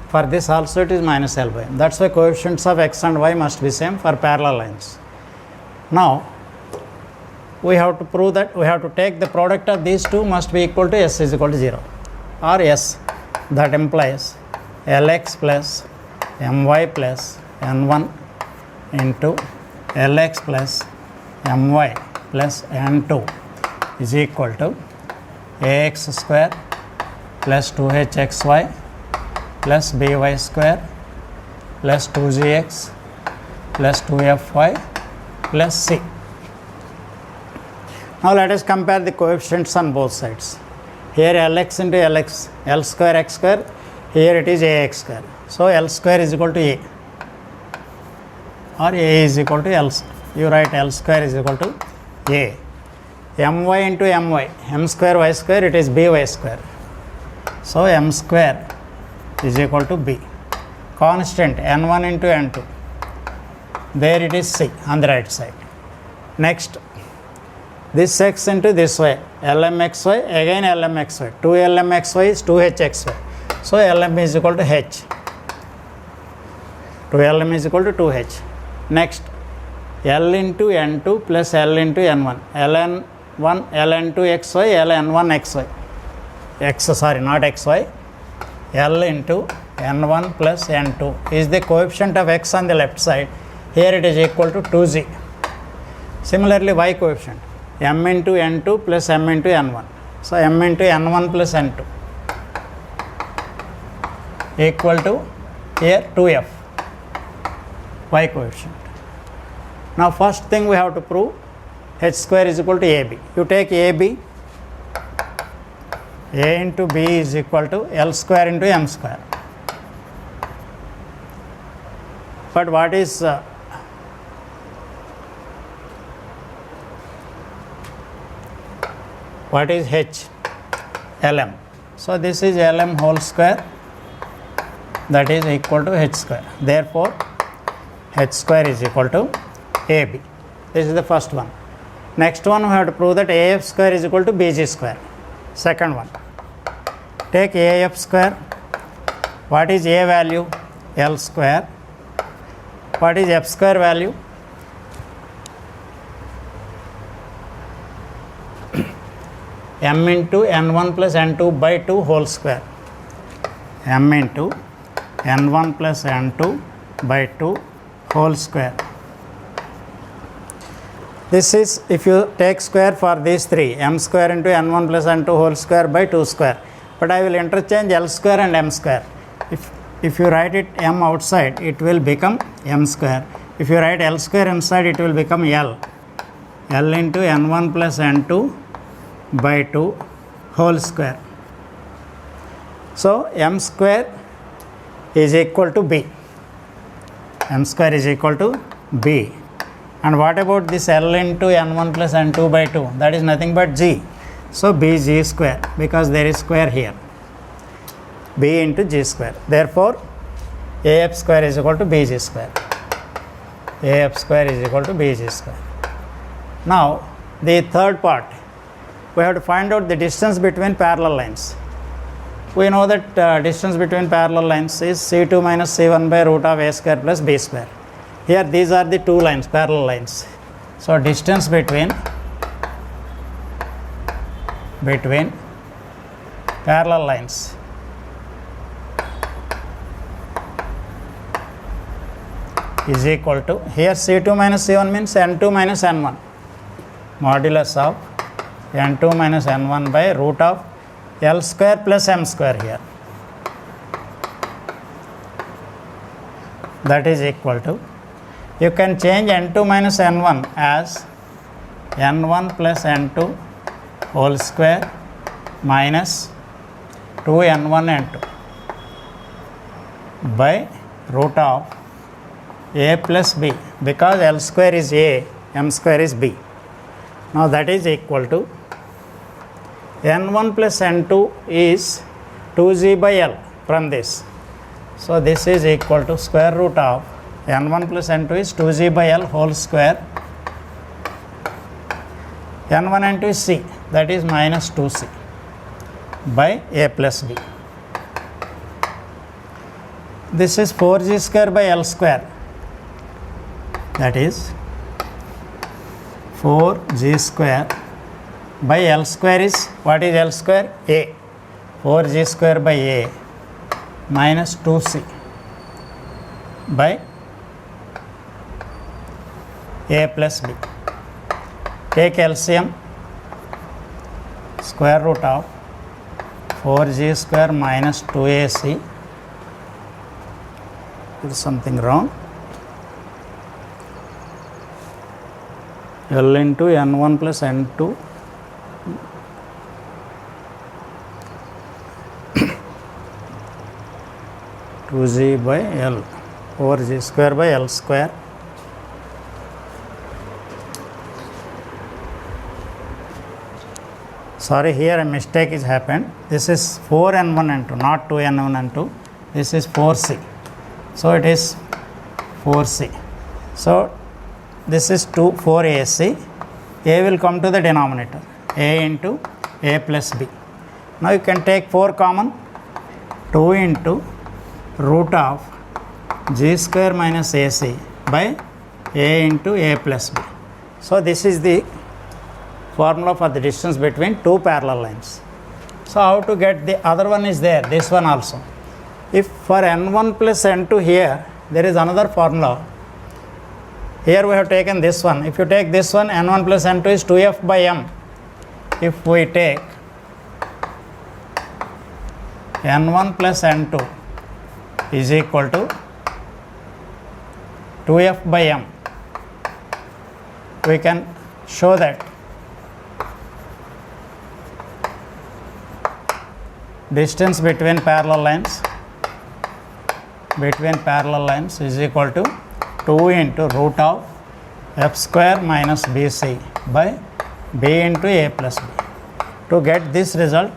For this also it is minus L by m. That's why coefficients of x and y must be same for parallel lines. Now we have to prove that we have to take the product of these two must be equal to s is equal to 0 or s. That implies lx plus my plus n1 into lx plus my plus n2 is equal to ax square plus 2hxy plus by square plus 2gx plus 2fy plus c. Now let us compare the coefficients on both sides. Here Lx into Lx, L square x square, here it is ax square. So L square is equal to a, or a is equal to L. You write L square is equal to a. My into my, m square y square, it is by square. So m square is equal to b. Constant n1 into n2, there it is c on the right side. Next, this x into this y, lmxy, again lmxy, 2 lmxy is 2hxy. So lm is equal to h, 2lm is equal to 2h. Next, L into n2 plus L into n1, ln1, ln2 xy, ln1 xy, not xy, L into n1 plus n2 is the coefficient of x on the left side. Here it is equal to 2z. Similarly, y coefficient, m into n2 plus m into n1. So m into n1 plus n2 equal to here 2f, y coefficient. Now first thing we have to prove, h square is equal to ab. You take ab, a into b is equal to L square into m square. But what is h? Lm. So this is Lm whole square, that is equal to h square. Therefore h square is equal to ab. This is the first one. Next one, we have to prove that af square is equal to bg square. Second one, take af square. What is a value? L square. What is f square value? m into n1 plus n2 by 2 whole square. m into n1 plus n2 by 2 whole square. This is, if you take square for these three, m square into n1 plus n2 whole square by 2 square. But I will interchange L square and m square. If you write it m outside, it will become m square. If you write L square inside, it will become L. L into n1 plus n2 by 2 whole square. So m square is equal to b. M square is equal to b. And what about this L into n1 plus n2 by 2? That is nothing but g. So b is g square, because there is square here. b into g square. Therefore af square is equal to bg square. af square is equal to bg square. Now the third part, we have to find out the distance between parallel lines. We know that distance between parallel lines is c2 minus c1 by root of a square plus b square. Here these are the two lines, parallel lines. So distance between parallel lines is equal to, here c2 minus c1 means n2 minus n1, modulus of n2 minus n1 by root of L square plus m square here. That is equal to, you can change n2 minus n1 as n1 plus n2 whole square minus 2n1 n2 by root of a plus b, because L square is a, m square is b. Now that is equal to n1 plus n2 is 2g by L from this. So this is equal to square root of n1 plus n2 is 2g by L whole square. n1 n2 is c, that is minus 2c by a plus b. This is 4g square by L square, that is 4g square by L square is, what is L square? A. 4g square by a minus 2c by a plus b. Take LCM, square root of 4g square minus 2ac There is something wrong. L into n1 plus n2 2g by L over g square by L square. Sorry, here a mistake is happened. This is 4n1 n2, not 2n1 n2. This is 4c. So it is 4c. So this is 4ac. A will come to the denominator. A into a plus b. Now you can take 4 common. 2 into root of g square minus ac by a into a plus b. So this is the formula for the distance between two parallel lines. So how to get the other one is there, this one also. If for n1 plus n2 here, there is another formula. Here we have taken this one. If you take this one, n1 plus n2 is 2f by m. If we take n1 plus n2 is equal to 2f by m, we can show that distance between parallel lines is equal to 2 into root of f square minus bc by b into a plus b. To get this result,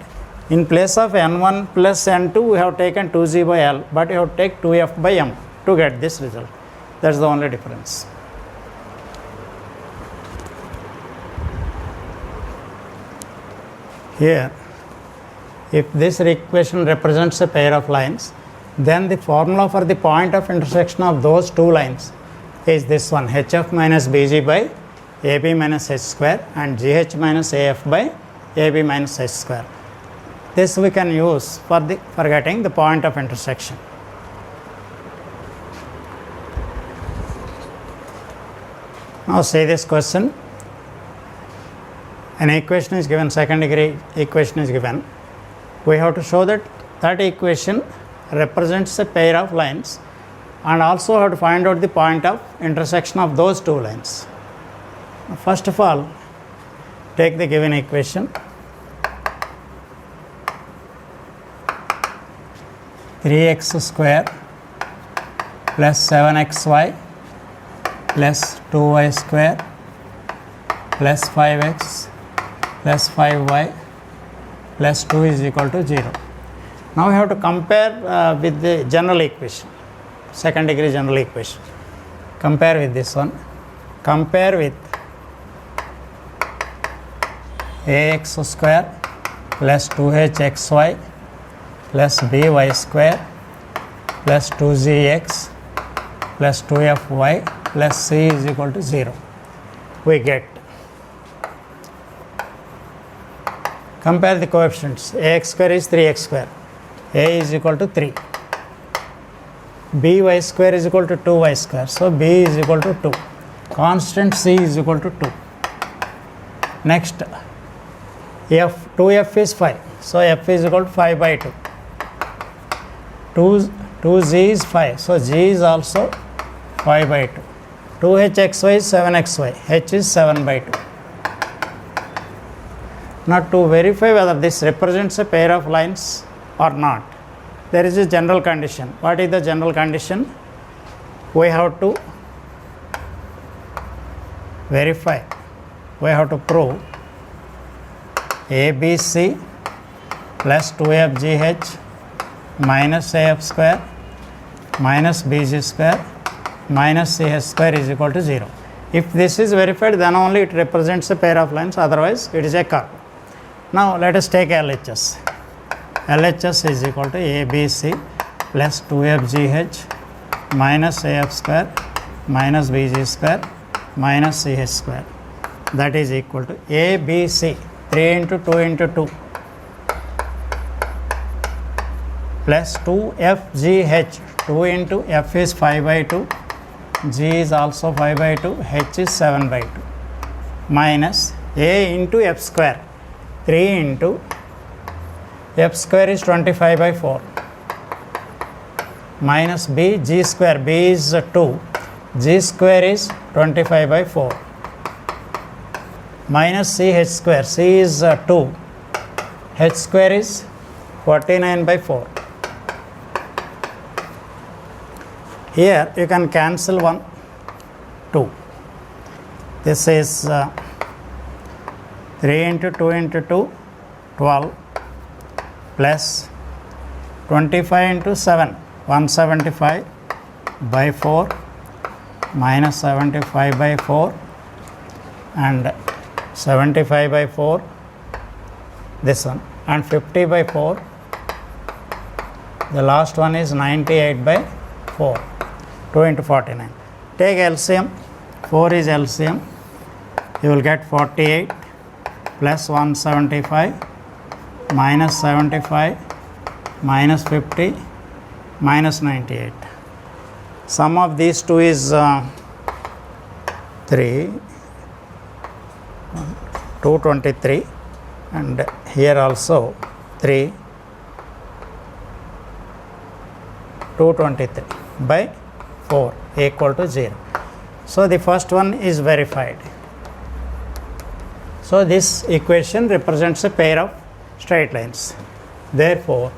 in place of n1 plus n2 we have taken 2g by L, but you have to take 2f by m to get this result. That is the only difference. Here, if this equation represents a pair of lines, then the formula for the point of intersection of those two lines is this one, hf minus bg by ab minus h square and gh minus af by ab minus h square. This we can use for getting the point of intersection. Now see this question. An equation is given, second degree equation is given. We have to show that that equation represents a pair of lines and also have to find out the point of intersection of those two lines. First of all, take the given equation. 3x square plus 7xy plus 2y square plus 5x plus 5y plus 2 is equal to 0. Now we have to compare with the general equation, second degree general equation. Compare with this one. Compare with ax square plus 2hxy plus by square plus 2gx plus 2fy plus c is equal to 0. We get. Compare the coefficients. Ax square is 3x square. A is equal to 3. By square is equal to 2y square. So b is equal to 2. Constant c is equal to 2. Next, 2f is 5. So f is equal to 5 by 2. 2g is 5. So g is also 5 by 2. 2hxy is 7xy. H is 7 by 2. Now to verify whether this represents a pair of lines or not, there is a general condition. What is the general condition? We have to verify, we have to prove ABC plus 2fgh minus af square minus bg square minus ch square is equal to 0. If this is verified, then only it represents a pair of lines, otherwise it is a curve. Now let us take LHS. LHS is equal to ABC plus 2fgh minus af square minus bg square minus ch square. That is equal to ABC 3 into 2 into 2 plus 2fgh. 2 into f is 5 by 2, g is also 5 by 2, h is 7 by 2 minus a into f square. 3 into f square is 25 by 4 minus b, g square, b is 2, g square is 25 by 4, minus c h square, c is 2, h square is 49 by 4. Here you can cancel 1, 2. This is 3 into 2 into 2, 12, plus 25 into 7, 175 by 4, minus 75 by 4, and 75 by 4, this one, and 50 by 4. The last one is 98 by 4, 2 into 49. Take LCM, 4 is LCM, you will get 48 plus 175 minus 75 minus 50 minus 98. Sum of these two is 223, and here also 3, 223 by 4 equal to 0. So the first one is verified. So this equation represents a pair of straight lines. Therefore,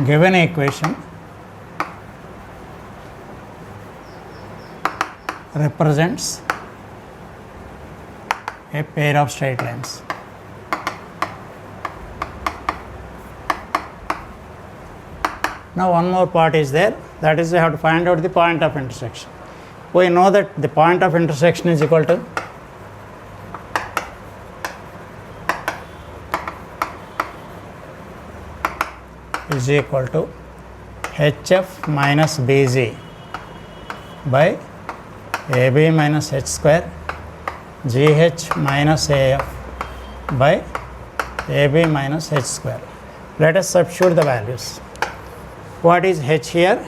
given equation represents a pair of straight lines. Now one more part is there, that is we have to find out the point of intersection. We know that the point of intersection is equal to HF minus BG by AB minus H square, GH minus AF by AB minus H square. Let us substitute the values. What is H here?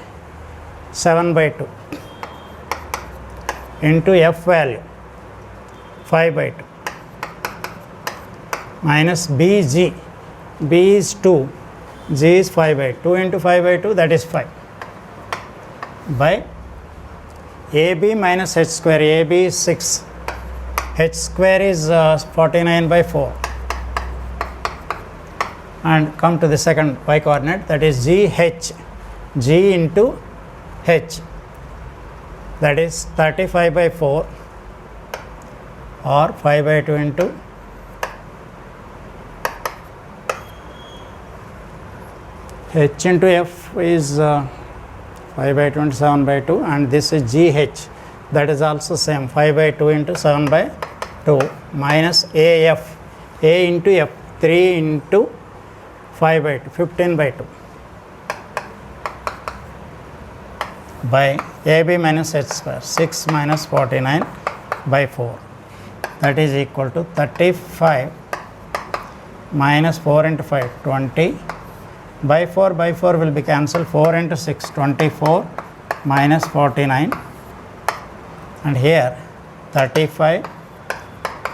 7 by 2 into F value 5 by 2 minus BG, B is 2, G is 5 by 2 into 5 by 2, that is 5, by AB minus H square, AB is 6, H square is 49 by 4, and come to the second y coordinate, that is GH, G into H, that is 35 by 4 or 5 by 2 into H into F is 5 by 2 into 7 by 2, and this is GH, that is also same 5 by 2 into 7 by 2 minus AF, A into F 3 into 5 by 2, 15 by 2 by AB minus H square, 6 minus 49 by 4, that is equal to 35 minus 4 into 5, 20 by 4 will be cancelled, 4 into 6, 24 minus 49, and here 35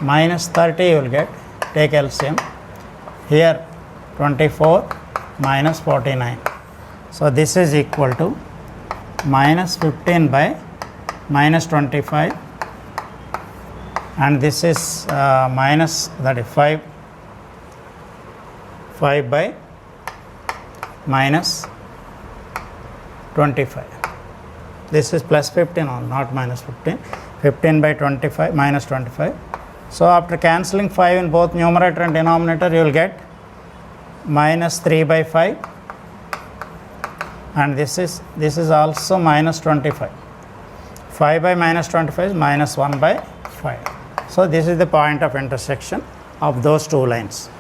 minus 30 you will get, take LCM, here 24 minus 49. So this is equal to minus 15 by minus 25, and this is minus, that is 5 by minus 25. This is plus 15 or not minus 15, 15 by 25 minus 25. So after cancelling 5 in both numerator and denominator, you will get minus 3 by 5, and this is also minus 25. 5 by minus 25 is minus 1 by 5. So this is the point of intersection of those two lines.